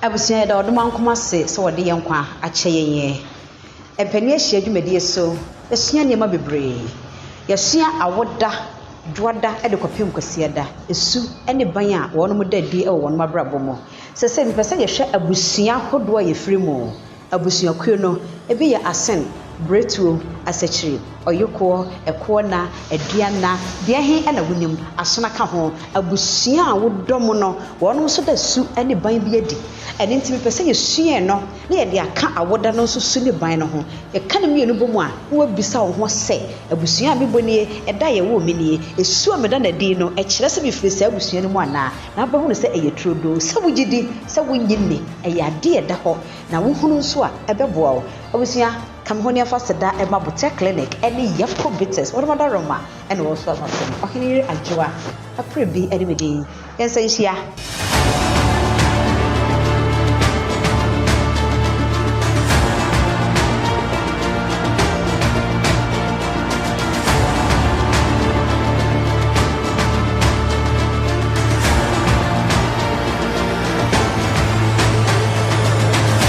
Abusia da odoma nkoma se so wode yenkwa ache yenye. Empani ahia dwumadi so, esua niema bebre. Yesua awoda, dwada e de kopem kwasieda da. Esu ene ban a wono mu dadi e wono mabrabo mo. Sese mi pese yehwe abusua hodo a yefiri mu. Abusua kuo no ebi ye asen, bretuo, asechiri, oyoko, ekona, eduana, bia he na wonim asona ka ho. Abusua a wodom no wono so da su ene ban bi adi. Ene ntimi pese yesua no na ye de aka awoda no so su ne ban no ho. Ye ka ne mienu bomu a wo bisa wo ho se abusua bi boni eda ye wo menie esu ameda na di no e kire se bi firi se abusua no mu ana na ba hu se eye trodo se wugidi se wonyinne eye ade eda ho na wo hunu nso a ebeboa wo abusua kam ho ne afa seda e mabote clinic ene yefko bites what about Roma and also afa ohini ajiwa Aprebi edimedi yensa nhia